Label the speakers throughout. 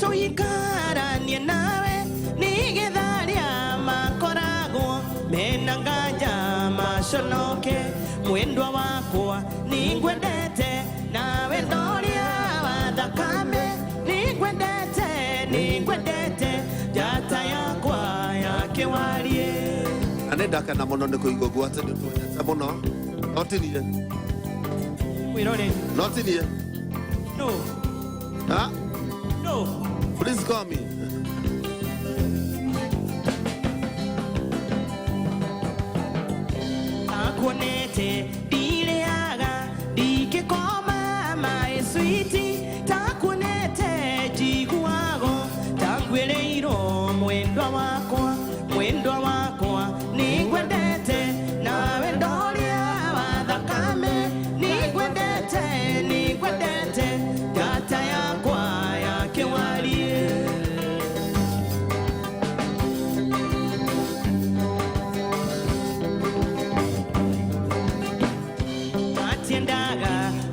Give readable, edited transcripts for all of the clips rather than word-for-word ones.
Speaker 1: tuikaranie nawe nigetha ria makoragwo mena nganja maconoke mwendwa wakwa ningwendete nawe ndoria wa thakame ningwendete njata yakwa ya kiwarie
Speaker 2: anendaka na mono niko igogo atende tuonyete mono notinie
Speaker 1: wirore
Speaker 2: notinie
Speaker 1: no
Speaker 2: ha
Speaker 1: no
Speaker 2: please call me
Speaker 1: takuonete ndileaga ndikikoma my sweetie takuonete jiguago tangwireiro mwendwa wakwa ningwendete nawe ndoria wa thakame ningwendete njata yakwa ya kiwarie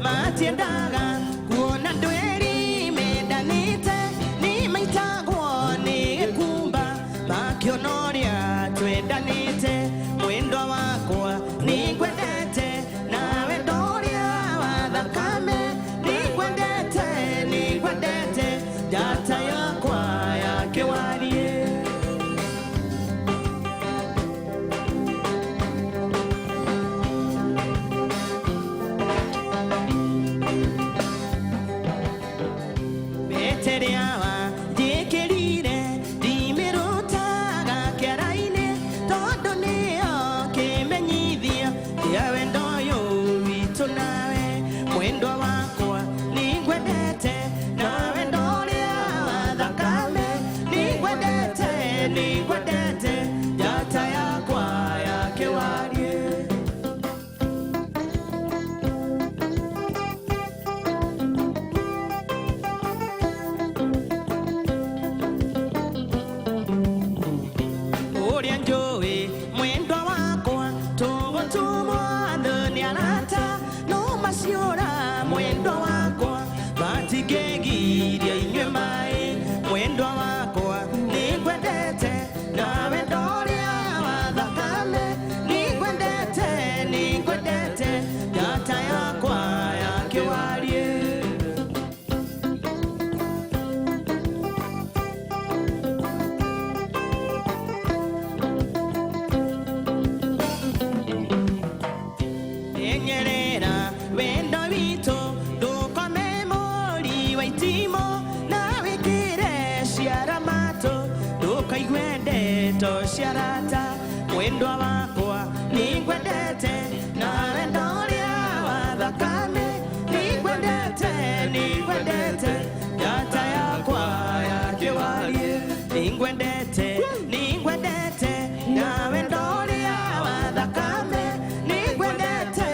Speaker 1: matiendaga kuona ndweri mendanite ni maitagwo ni gikumba makionoria twendanite mwendwa wakwa ningwendete nawe ndoria wa thakame ningwendete njata yakwa ya kiwarie beteriawa ndikirire ndimirutaga kiara-ini tondu nio kimenyithia kia wendo uyu witu nawe mwendwa wakwa ningwendete nawe ndoria wa thakame ningwendete njata yakwa ya kiwarie uria njui mwendwa wakwa tugutumwa thoni arata no maciura mwendwa wakwa matigegiria inywe mai mwendwa wakwa ningwendete nawe ndoria wa thakame ningwendete njata yakwa ya kiwarie Enyerera wendo wito ndukome muri wa itimo na wikire ciara mato ndukaigue ndeto ciarata mwendwa wakwa ningwendete nawe ndoria wa thakame ningwendete njata yakwa ya kiwarie ningwendete nawe ndoria wa thakame ningwendete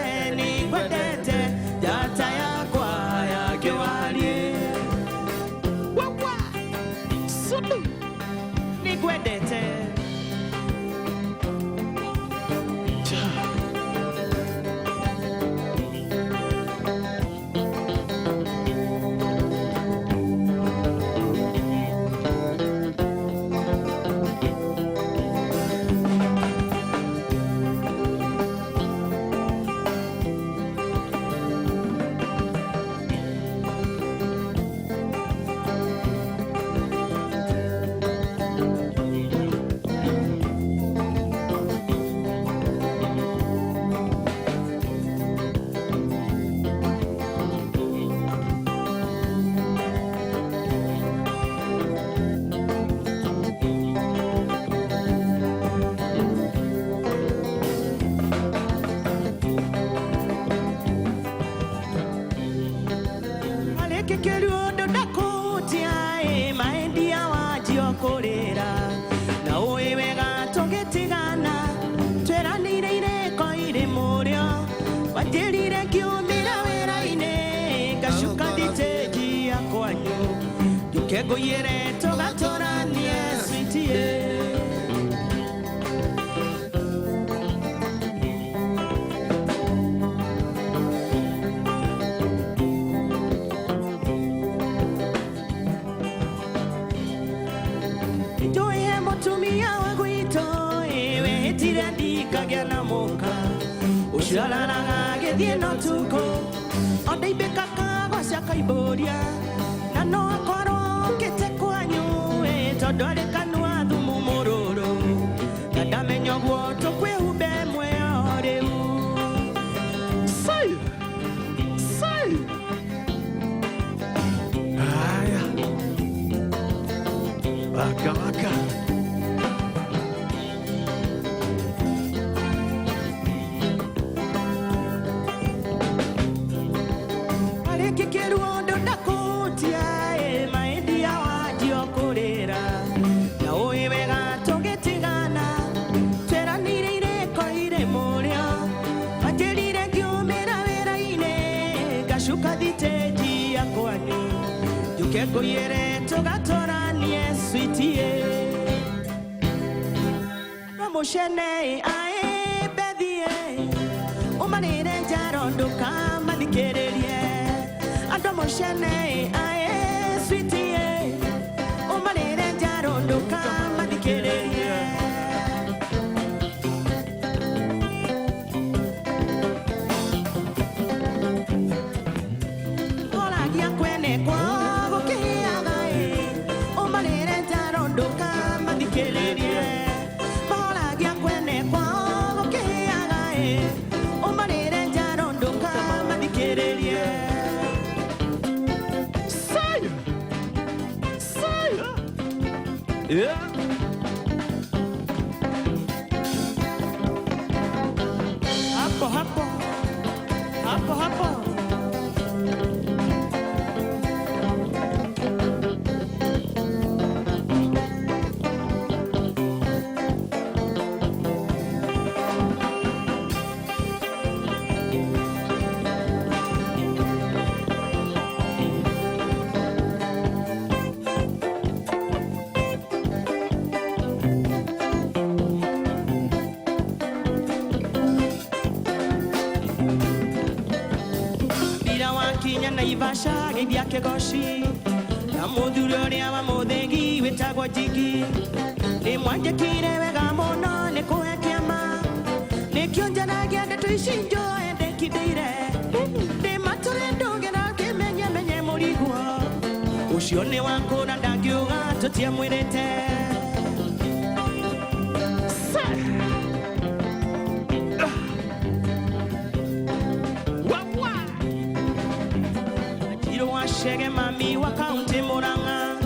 Speaker 1: njata yakwa ya kiwarie wawa sudu ningwendete Kekeruondo ndakutia maindia wajiokorera na uĩ wega tũgĩtigana tweranĩire irĩko irĩ mũrĩo wanjĩrire ngiumĩra wĩra-inĩ ngacuka nditĩngia kwanyu njũke ngũiyĩre tũgatũranie sweetie Shalana gethie no tuko Onde ibekaka gwacia kaiboria Na no akorwo kete kwanyu Tondore kanua thumu mururu Na ndamenya guo tukwihumbe mweo riu
Speaker 3: Sai! Sai! Haya. Waka waka.
Speaker 1: Kikiru ondo ndakutia Maindia wajiokurira Na ui wega tugitigana Tweranire ireko ire murio Wanjirire ngiumira wira-ine Ngacuka thiteji ya kwanyu Njuke ngũiyĩre tugatoranie sweetie Ramucene ae bethie Umarire njaro ndukamathikiриrie Ando moshene ae sweetie Umarire njaro ndukamathikiриrie Oragia kwene kwa gukihiaga Umarire njaro ndukamathikiриrie Oragia kwene kwa gukihiaga Umarire njaro ndukamathikiриrie
Speaker 3: Yeah.
Speaker 1: Hapo hapo Hapo hapo Kinya Naivasha geithia Kegoshi Na muthuri uria wa muthengi witagwo Jigi Nimwanjĩkire wega mũno nĩ kũhe kĩama Nĩkĩo njaragia ndeto ici njoe ndĩkindĩire Ndĩmatũre ndũgĩra kĩmenyemenye mũriguo Ũcio nĩ wakũra ndangiuga tũtiamwĩrĩte Shege mami wa kaunti Murang'a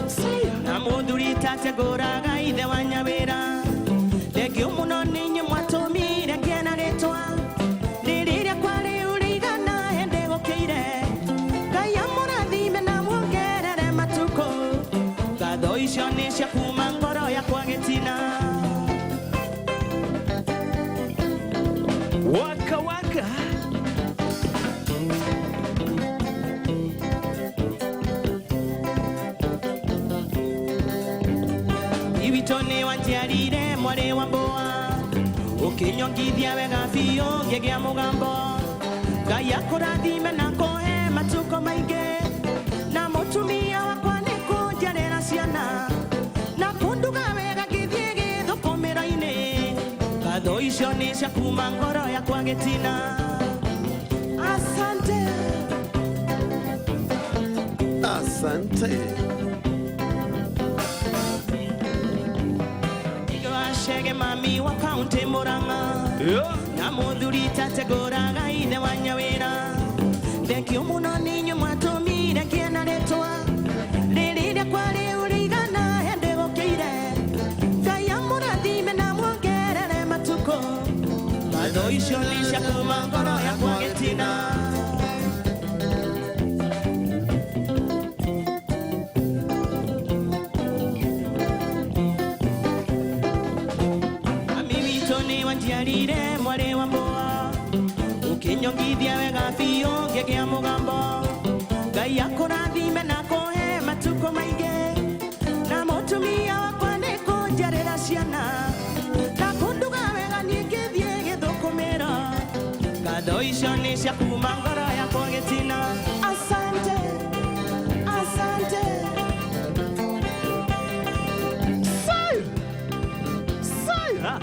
Speaker 1: Na muthuri tategũraga ithe wa Nyawĩra Thengio mũno ninyi mwatumire kĩena rĩtwa Rĩrĩa kwarĩ ũrĩigana hĩndĩ gũkĩire Ngai amũrathime na muongerere matukũ Ngatho icio nĩ cia kuma ngoro yakwa gĩtina
Speaker 3: Waka waka.
Speaker 1: Ibitoni wanjiarire mwari wa mboa Ukinyongithia wega biũ ngĩgĩa mũgambo Ngai akũrathime na kũhe matuko maingĩ Na mũtumia wakwa nĩ kũnjarĩra ciana Na kũnduga wega ngĩthiĩ gĩthũkũmĩro-inĩ Ngatho icio nĩ cia kuma ngoro yakwa gĩtina Asante
Speaker 2: Asante.
Speaker 1: Shege mami wa kaunti Murang'a
Speaker 3: Yeah.
Speaker 1: Na muthuri tategũraga ithe wa Nyawĩra Thengio mũno ninyi mwatumire kĩena rĩtwa Rĩrĩa kwarĩ ũrĩigana hĩndĩ gũkĩire Ngai amũrathime na muongerere matukũ Ngatho icio nĩ cia kuma ngoro yakwa gĩtina Wanjiarire mwari wa mboa Ukinyongithia wega biũ ngĩgĩa mũgambo Ngai akũrathime na kũhe matuko maingĩ Na mũtumia wakwa nĩ kũnjarĩra ciana Na kũnduga wega niĩ ngĩthiĩ gĩthũkũmĩro Ngatho icio nĩ cia kuma ngoro yakwa gĩtina Asante Asante
Speaker 3: Sai! Sai! Ah.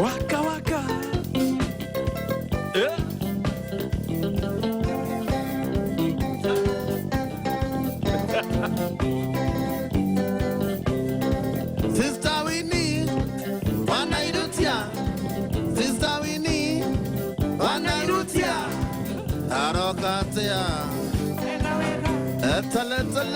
Speaker 3: Waka waka. Yeah.
Speaker 2: Sister Winnie, wanairutia. Sister Winnie, wanairutia. Arokatea. Etaleta.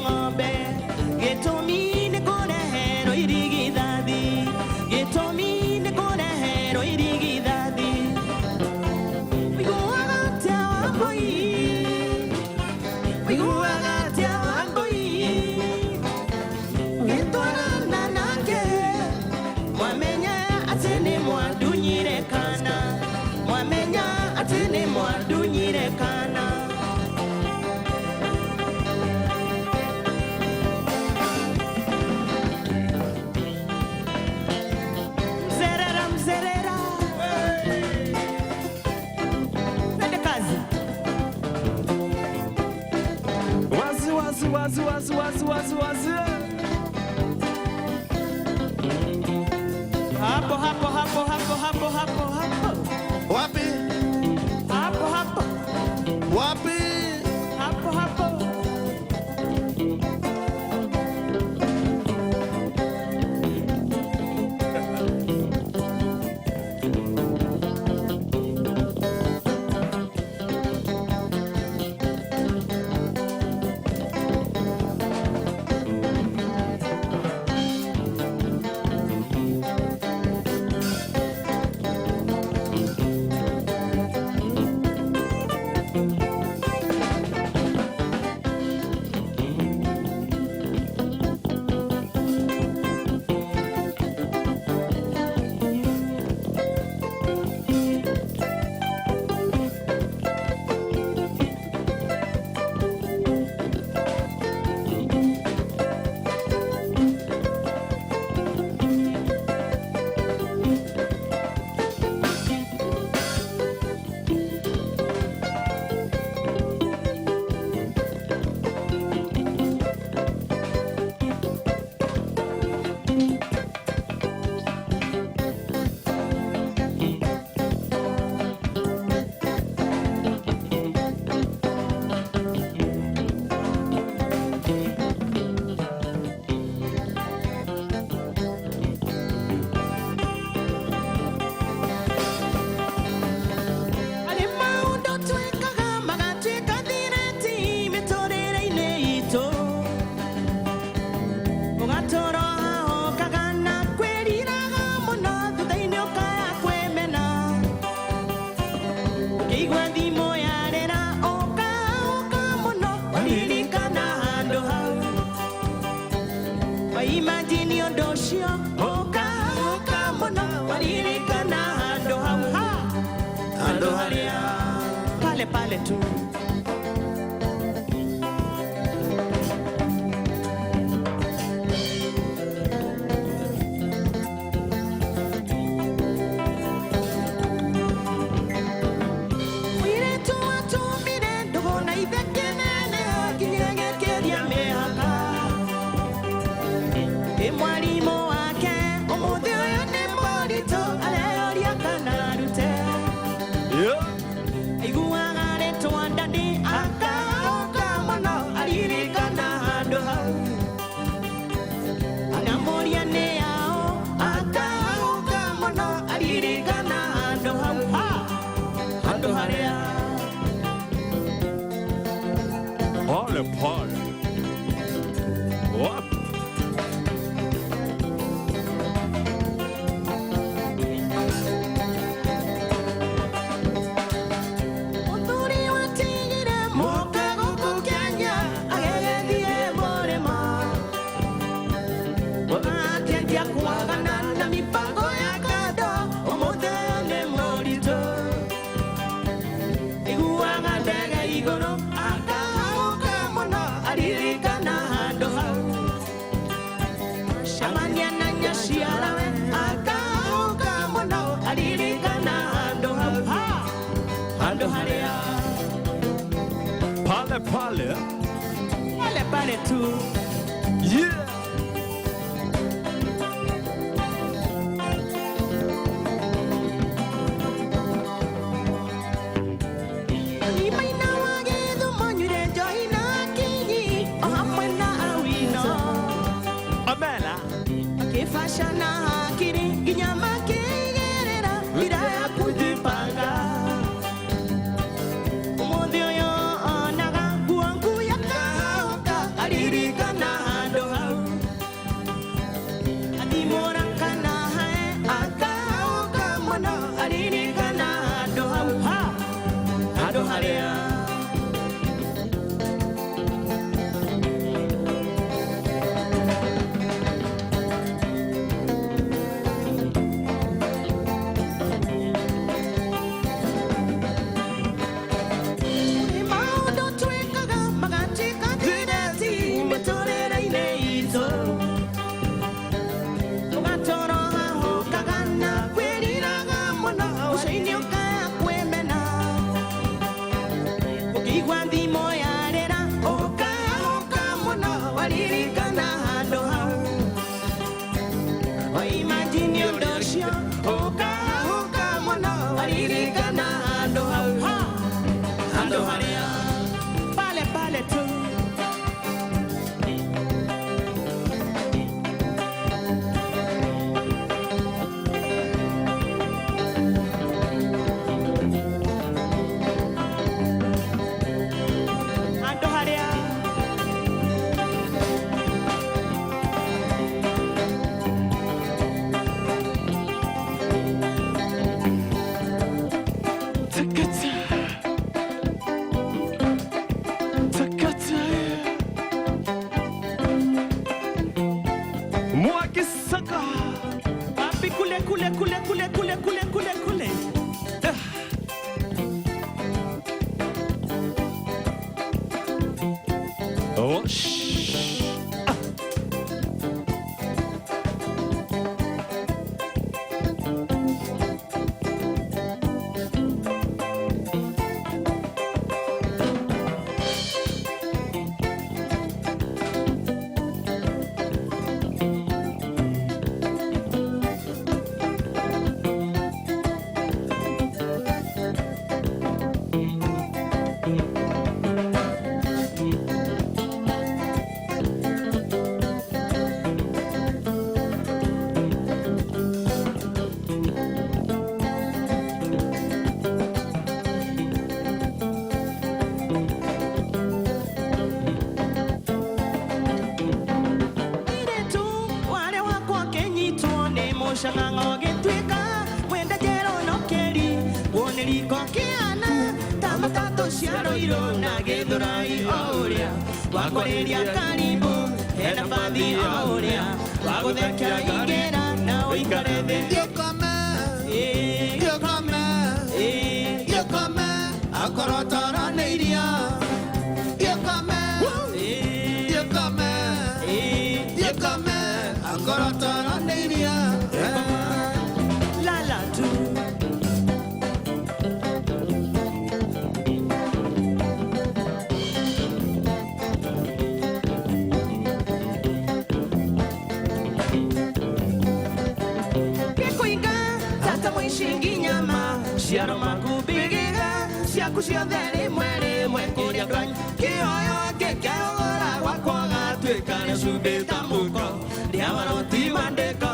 Speaker 1: Ng'ombe gĩtũmi nĩ
Speaker 3: wazi wazi wazi wazi wazi wazi.
Speaker 1: Hapo hapo hapo hapo hapo hapo hapo.
Speaker 2: Wapi?
Speaker 1: Hapo hapo.
Speaker 2: Wapi?
Speaker 1: Hapo hapo. Imagine your doshio, oka oka mona, walirika na hando ha, hando halia, pale pale tu. Wile tu watu mire, dogo na ideke nene, kinyenge kedia mehaka. Mwalimu wake umuthi uyu ni muritu areoria kana arute aiguaga ritwa ndani akauka muno aririkana handu hau anamuria ni yao akauka muno aririkana handu hau handu haria
Speaker 3: Pale pale. Wapi? Pale pale.
Speaker 1: Pale pale tu.
Speaker 3: Yeah. Amela.
Speaker 1: Kifashana hakiri inyama kigerera bidaya kujipanga. Umuthi uyu onaga guangu yakauka aririkana handu hau. Atimũrakana hae akauka mũno aririkana handu hau handu haria.
Speaker 3: Oh, shh.
Speaker 1: Shangango gitwika mwenda jero no keri woneri kokiana tamatato ciaro iro na githurai auria wakoreria karibu hena bathi auria waguthekera ingera na uikare thi yokome akorotara neiria yokome akorotara neiria Shingi nyama, ciaro makubigiga, ciaku ciothe rimwe rimwe kuria ndwany kioyo gikeogora gwakwa gatuika ni cumbita muko ria maroti mandiko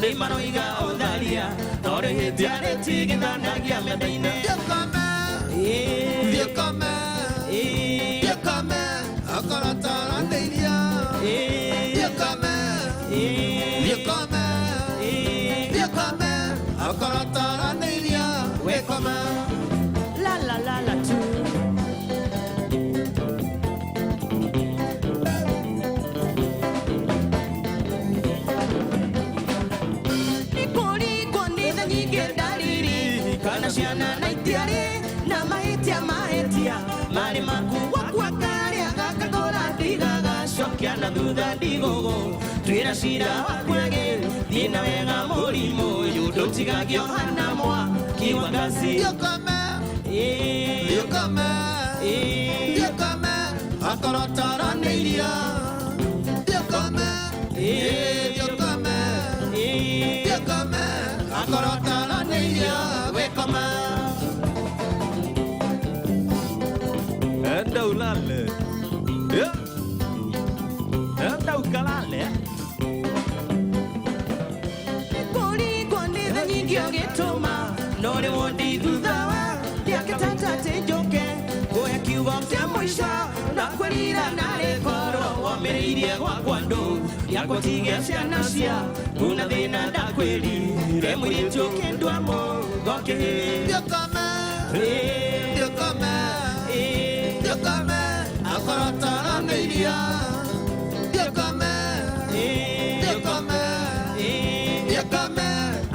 Speaker 1: ni maroiga utharia no rihitia ritigithanagia menda-ini yokome akorotara ndeiria yokome akorotara neiria wekoma la la la la tu Nikuri konitha nyingi ndariri kana ciana na itiari na mahitia mari maku wakwakaria gakagora ndigaga cokia na thutha ndigũgũ twĩra cira wakwege thiĩ na wega mũrimũ yũndũ tigagio hana mwaki wa ngaci yokome akorotara neiria yokome akorotara neiria wekoma
Speaker 3: Enda ulale. Yeah. Enda ukalale.
Speaker 1: Kuri konitha nyingi ogituma no ri wondi thuthawa ndiakitata tinjuke kuya kiugo kia mwisho na kwirira na rĩkorwo womĩrĩirie gwakwa ndũ rĩagũtigia ciana cia kuna thĩna ndakwĩrire mũirĩtu ũkĩndua mũgo kĩhĩ yokome akorotara neiria yokome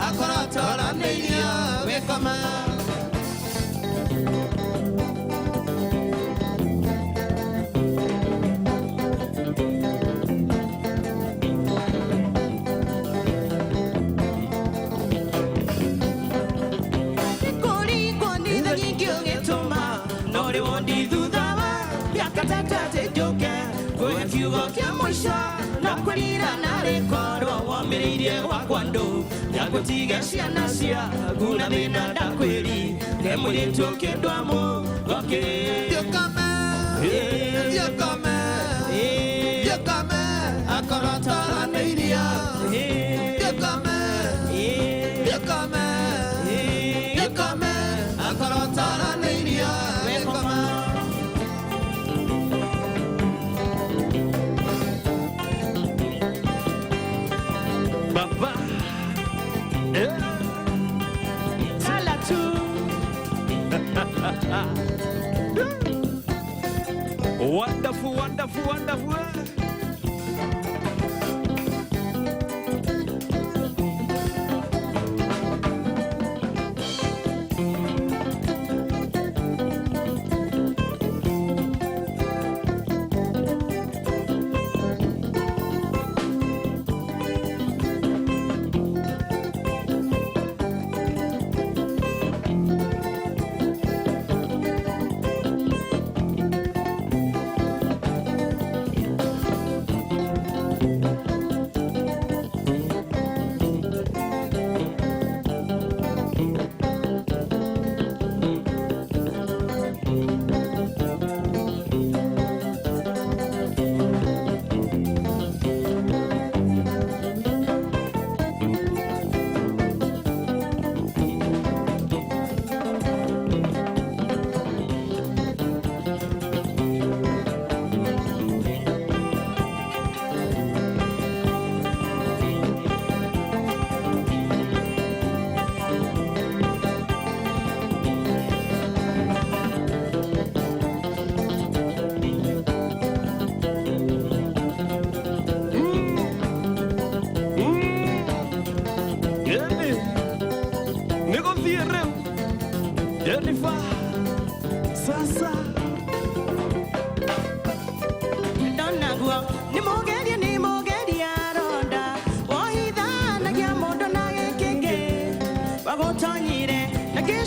Speaker 1: akorotara neiria wekoma kiugo kia mwisho na kwirira na rĩkorwo womĩrĩirie gwakwa ndũ ndiagũtiga ciana cia kuna thĩna ndakwĩrire mũirĩtu ũkĩndua mũgo kĩhĩ yokome akorotara neiria yokome akorotara neiria wekoma
Speaker 3: Wonderful, wonderful, wonderful.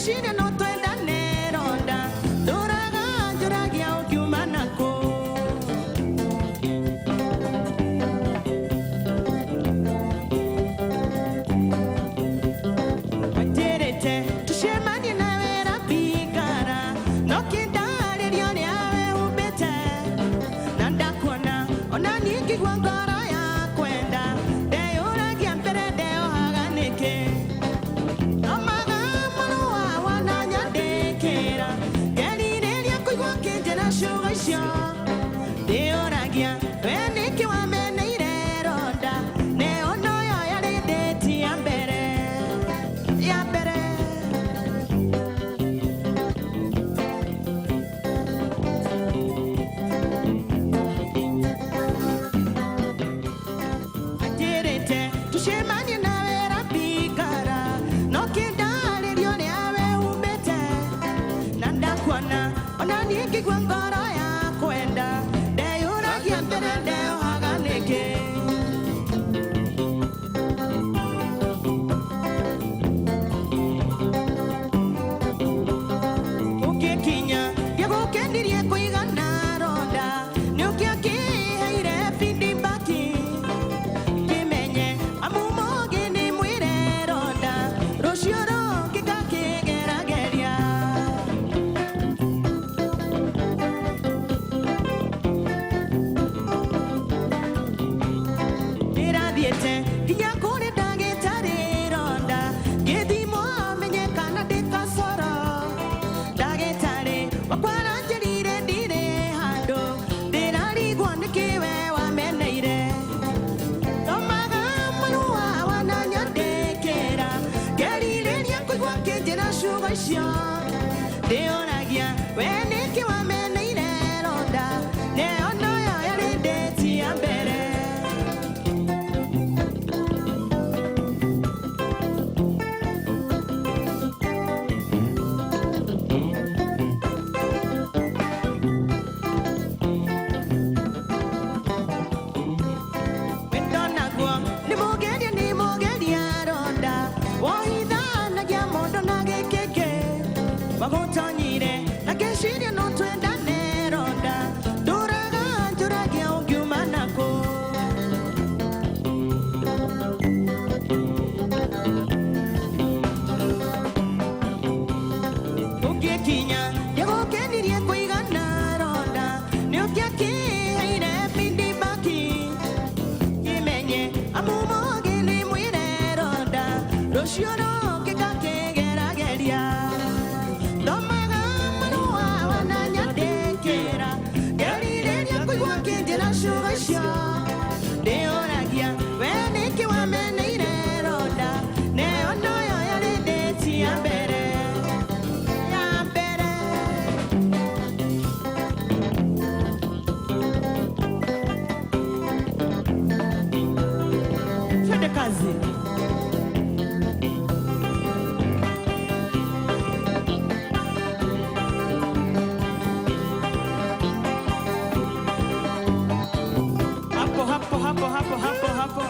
Speaker 1: keshine no twendane ronda turaga njuragia ukiuma nako waterete tushemanie nawe rapigara no kindaririo ni awe ubete na ndakuona ona nikigwa ngoro ya kwenda ndeyuragia mbere ndeyohaganike Deoragia, when Nicky Wamen Ronda, Neono Yadeti Yambere, Yambere. I did it to share money now, a pigara, no kid died, you never who better. Nanda Kwana, on a Nicky Gwangara. Kwenda deura kiambere deo haganeke ukikinya yago kendirie kuigana ronda nukia kiheire findi baki kimenye amumo gini mwire ronda rucioro kikakigerageria Deoragia, when Nicky Wamen Ronda, Neono Yadeti Yambere. Wagotanyire na keshine no twendane ronda turaga njuragia ukiuma nako ukikinya yagokenirie kuigana ronda niukiakiheire pindi baki kimenye amumogini mwire ronda rucioro kikakigerageria Deoragia, when Nicky Wamen Ronda, Neono Yadeti Yambere, Yambere. Twende kazi. Hapo.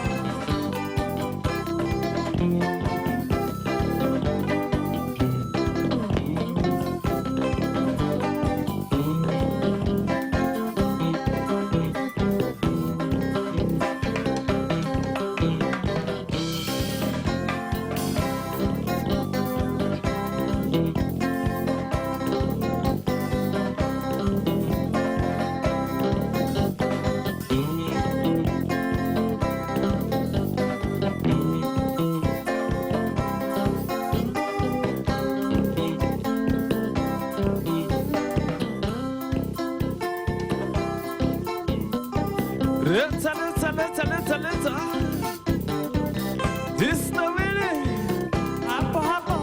Speaker 1: Leta. This no really. Hapo.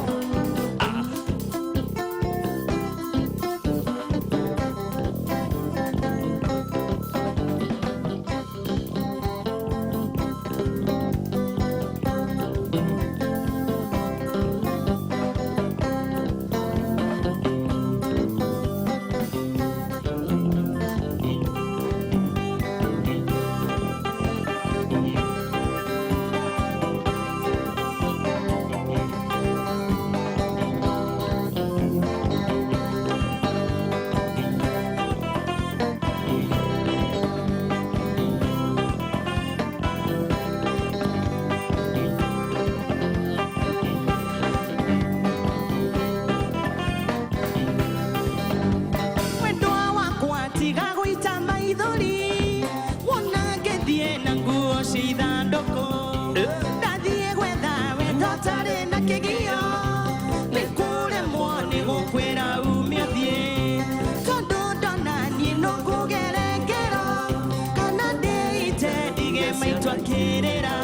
Speaker 1: tiga gũita maithori wona ngĩthiĩ na nguo cia ithandũkũ ndathiĩ gwetha wendo tarĩ na kĩgio nĩ kũremwo nĩ gũkwĩra umie thiĩ tondũ ndona niĩ no ngũgere ngero kana ndĩite ndige maitũ akĩrĩra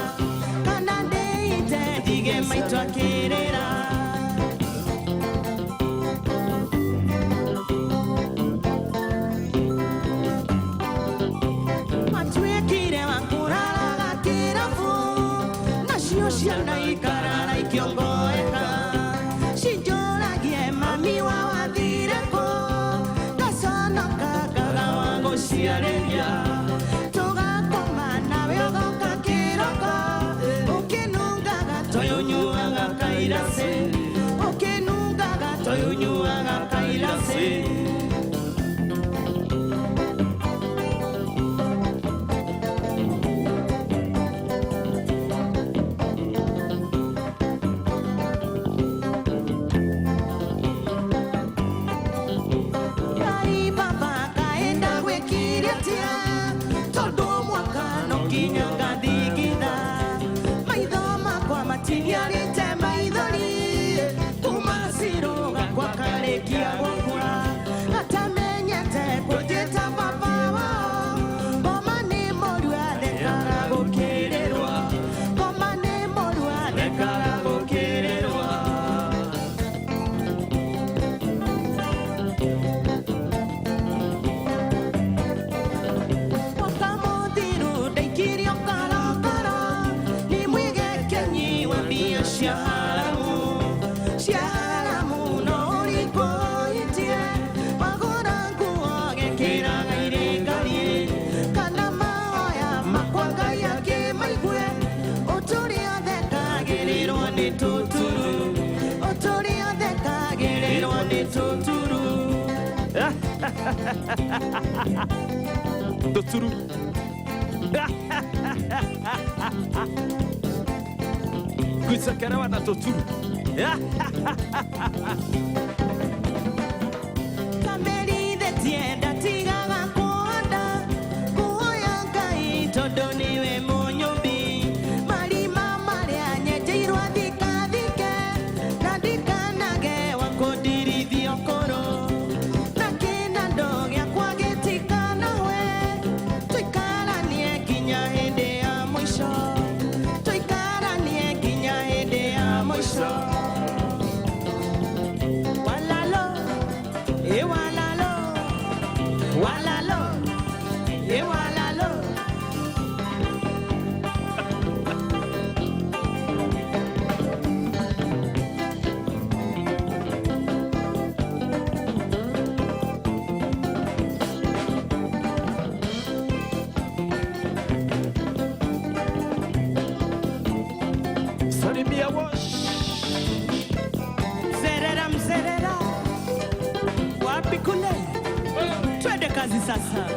Speaker 1: kana ndĩite ndige maitũ akĩrĩra ciana ikarara ikiongoeka cinjũragie mami wa wathire kũ ngaconoka ngaga wa gũciarĩria tũgakoma nawe ũgoka kĩroko ũkĩnungaga toyo nyuaga kairase ũkĩnungaga toyo nyuaga kairase
Speaker 3: Toturu. Kusakarawa na Toturu.
Speaker 1: Kameri de tienda tigaga kuonda kuoya Ngai tondũ niwe mũnyũmbi marima marĩa nyenjeirwo thikathike na ndikanage wa kũndirithia ũkũrũ na kĩnandũ gĩakwa gĩtikanawe tũikaranie nginya hĩndĩ ya mũico tũikaranie nginya hĩndĩ ya mũico walalo walalo walalo walalo
Speaker 3: Salimia wash.
Speaker 1: Mzerera mzerera wapi kule twende kazi sasa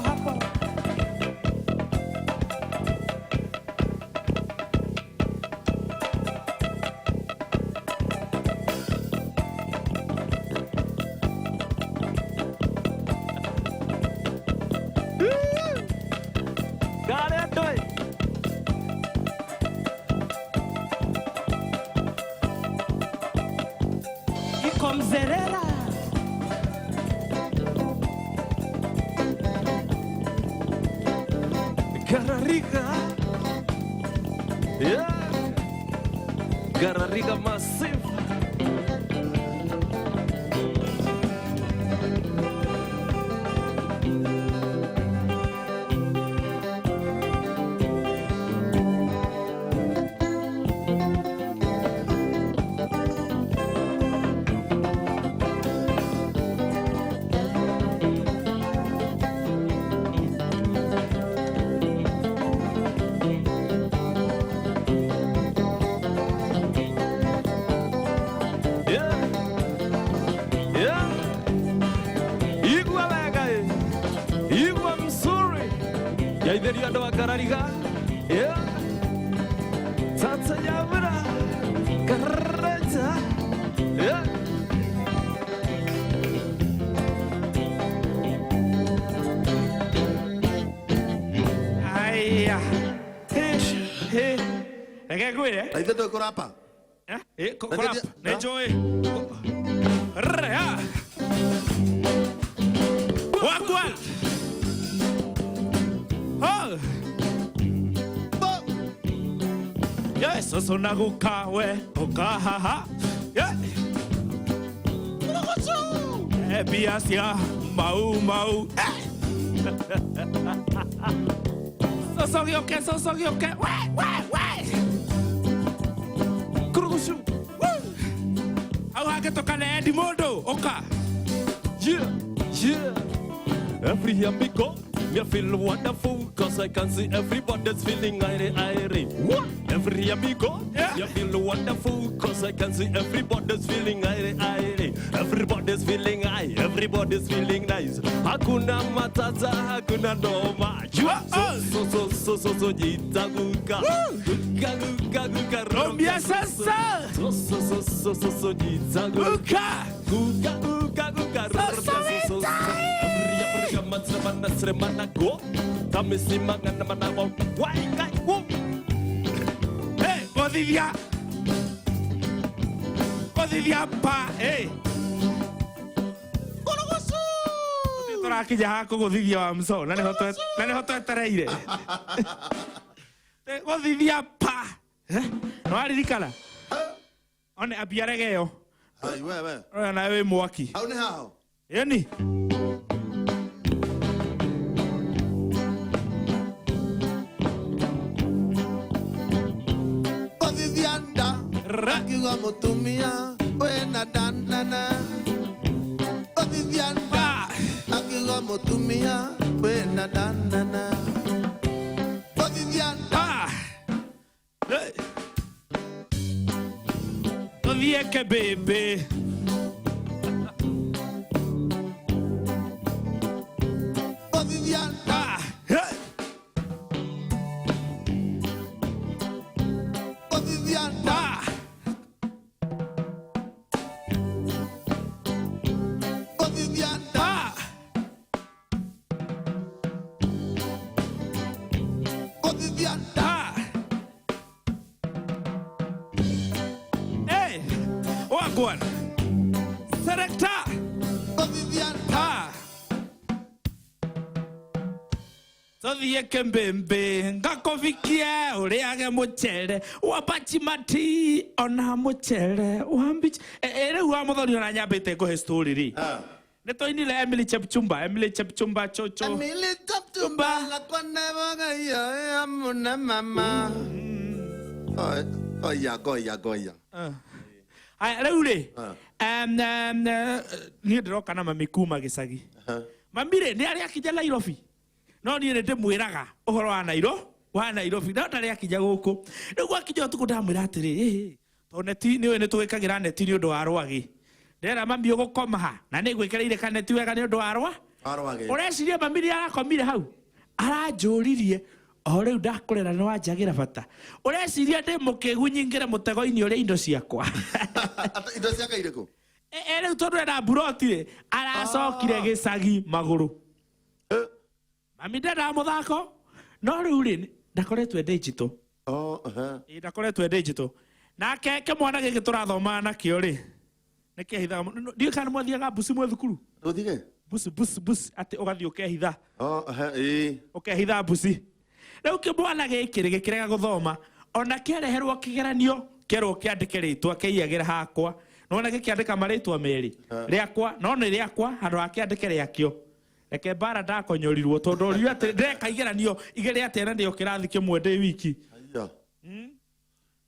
Speaker 1: hapo.
Speaker 3: Got it, do it.
Speaker 1: Iko mzerera.
Speaker 3: Garariga. Yeah. Garariga massive. Geithĩria andũ a Karariga. Yeah. Tata Nyamũra. Karata. Yeah. Aya. Hey. Reke ngwĩre.
Speaker 2: Na ithuĩ tũkũrapa.
Speaker 3: Kũrap. Nĩ njũĩ. Rea. Wakwan. Oh. Yes, so naguka we okahaha. Yeah. Biasia mau. Sosogioke. Wai. Kurugushu. Au hake tokane Eddie Mondo. Oka. Yeah. Every year me go, me feel wonderful, cause I can see everybody's feeling irie. What? Every year me go, me feel wonderful, cause I can see everybody's feeling irie. Everybody's feeling high, everybody's feeling nice. Hakuna matata, hakuna noma. So jitaguka. Guka. Rombia sasa. So jitaguka. Guka. Seremana go, kami simangan mana mau wai kai wo. Hey, Odivia pa, hey. Korogosu. Tora kija ko Odivia amso, nani hoto tareire. Odivia pa. No ari dikala. One abiaregeo.
Speaker 2: Ai we.
Speaker 3: Ona we mwaki.
Speaker 2: Au ni hao.
Speaker 3: Yeni.
Speaker 2: Akiwa mutumia wena danana Viviana akiwa mutumia wena danana Viviana
Speaker 3: Vieke bebe
Speaker 2: Viviana
Speaker 3: Wagwan Selector Tothiĩ kĩmbĩmbĩ ngakovikia ũrĩage mũcere wa Bachimati ona mũcere wa mbichi rĩu wa mũthoni ona nyambĩte ngũhe story rĩ nĩ tũinire Emily Chepchumba chocho
Speaker 2: Emily Chepchumba la kwaneva ya muna mama Goya
Speaker 3: rĩu rĩ niĩ ndĩroka na mami kuma gĩcagi mami rĩ nĩ arĩa akija Nairobi no niĩ nĩ ndĩmwĩraga ũhoro wa Nairobi no ndarĩ akija gũkũ rĩu gwakija ũtukũ ndamwĩra atĩrĩ tondũ neti nĩ nĩ tũgĩkagĩra neti nĩ ũndũ wa rwagĩ ndĩrera mami ũgũkoma ha na nĩ gwĩkĩrĩire kaneti wega nĩ ũndũ wa rwagĩ ũreciria mami nĩ arakomire hau aranjũririe o rĩu ndakũrera nĩ wanjagĩra bata ũreciria ndĩ mũkĩgu nyingĩre mũtego-inĩ ũrĩa indo ciakwa
Speaker 2: indo ciaka irĩkũ
Speaker 3: rĩu tondũ ena mburoti rĩ aracokire gĩcagi magũrũ mami ndenda mũthako no rĩu rĩ ndakoretwo digital ndakoretwo digital nake kĩmwana gĩkĩ tũrathoma nakĩo rĩ nĩ kĩhithaga ndiũ kana mwathiaga mbuci mwe thukuru
Speaker 2: ũthige
Speaker 3: buci atĩ ũgathiĩ ũkehitha ũkehitha mbuci rĩu kĩmwana gĩkĩ gĩkĩrega gũthoma ona kĩareherwo kĩgeranio kerwo kĩandĩke rĩtwa kĩiyagĩra hakwa nona gĩkĩandĩka marĩtwa merĩ rĩakwa no nĩ rĩakwa handũ ha kĩandĩke rĩakĩo reke bara ndakonyorirwo tondũ ũriũ atĩ ndĩreka igeranio igĩrĩ atĩ na ndĩo kĩrathi kĩmwe ndĩ wiki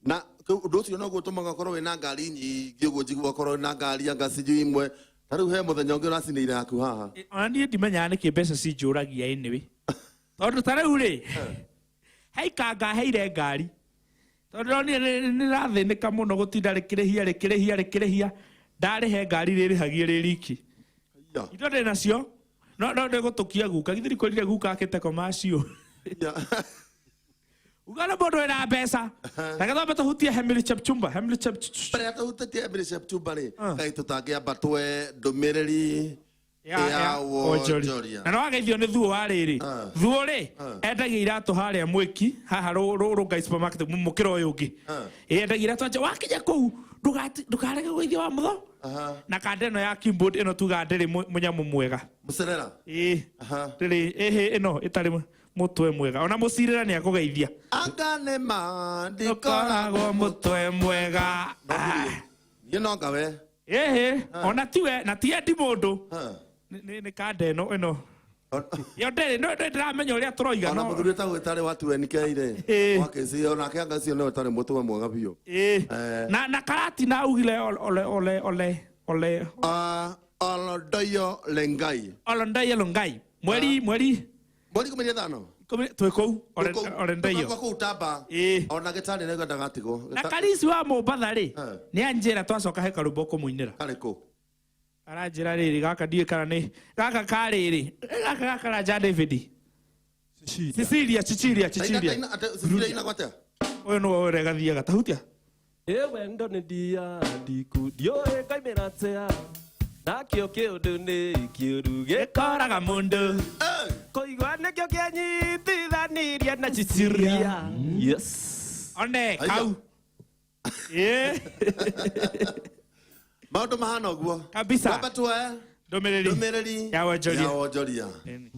Speaker 2: na ũndũ ũcio no gũtũmaga ũkorwo wĩna ngari nyingĩ ũguo njiguo ũkorwo wĩna ngari anga cinjũ imwe ta rĩu he mũthenya ũngĩ ũracinĩire haku haha
Speaker 3: ona niĩ ndimenyaga nĩkĩ mbeca cinjũragia anyway tondũ ta rĩu rĩ haikanga heire ngari tondũ niĩ nĩ rathĩnĩka mũno gũtinda rĩkĩrĩhia ndarĩhe ngari rĩrĩhagie rĩ riki indo ndĩ nacio no ndĩ gũtũkia guka githiri kũrire guka akĩte komacio Ugana bodo ena pesa. Takatwa beto hutia Hemily Chepchumba.
Speaker 2: Pare ata hutia Hemily Chepchumba ni. Kai tutangia batwe domereri. Ya Wojoria.
Speaker 3: Na no ageithio ni thuo wa riri. Thuo ri endagia iratu haria mwiki haha rungai supermarket mukiro uyu ungi. Endagia iratu acha wakinya kuu ndukarege gwithio wa mutho. Na kandeno ya keyboard ino tuga ndiri munyamu mwega.
Speaker 2: Mucerera.
Speaker 3: Ndiri ino itari mutwe mwega. Ona mucirira ni akugeithia.
Speaker 2: Angane ma
Speaker 3: ndikoragwo mutwe mwega.
Speaker 2: Ye no ngawe.
Speaker 3: Ona tiwe na tie ndi mundu. Ni kandeno ino. Yo ndiri no ndiramenya uria turoiga no.
Speaker 2: Ona muthuri ta gwetare watu wenikeire. Wakeci ona kianga cio no tare mutwe mwega biu.
Speaker 3: Na karati na ugile ole.
Speaker 2: Olondoyo Lengai.
Speaker 3: Olondoyo Lengai. Mweri
Speaker 2: kumeria thano.
Speaker 3: Tweko Olondoyo.
Speaker 2: Kwa utamba. Ona gitani nego ndagatigo.
Speaker 3: Na Karisi wa Mombatha ri. Ni anjira twacoka hekaru boko muinira.
Speaker 2: Kariko.
Speaker 3: Aranjira riri gaka ndie kana ni gaka kariri. Gaka karaja David. Cecilia.
Speaker 2: Cecilia ina gwata.
Speaker 3: Oyo no ore gathia gatahutia.
Speaker 4: Ewe ndo ni dia diku dio e kaimeratea. Na kio ndu ni kiuru
Speaker 3: gikoraga mundu.
Speaker 4: Koigwa ne kio kianyitithaniria na Cecilia. Yes.
Speaker 3: One kau.
Speaker 2: Maundu mahana uguo.
Speaker 3: Kabisa.
Speaker 2: Baba tuwe.
Speaker 3: Domereri.
Speaker 2: Ya Wojoria.
Speaker 3: Eni.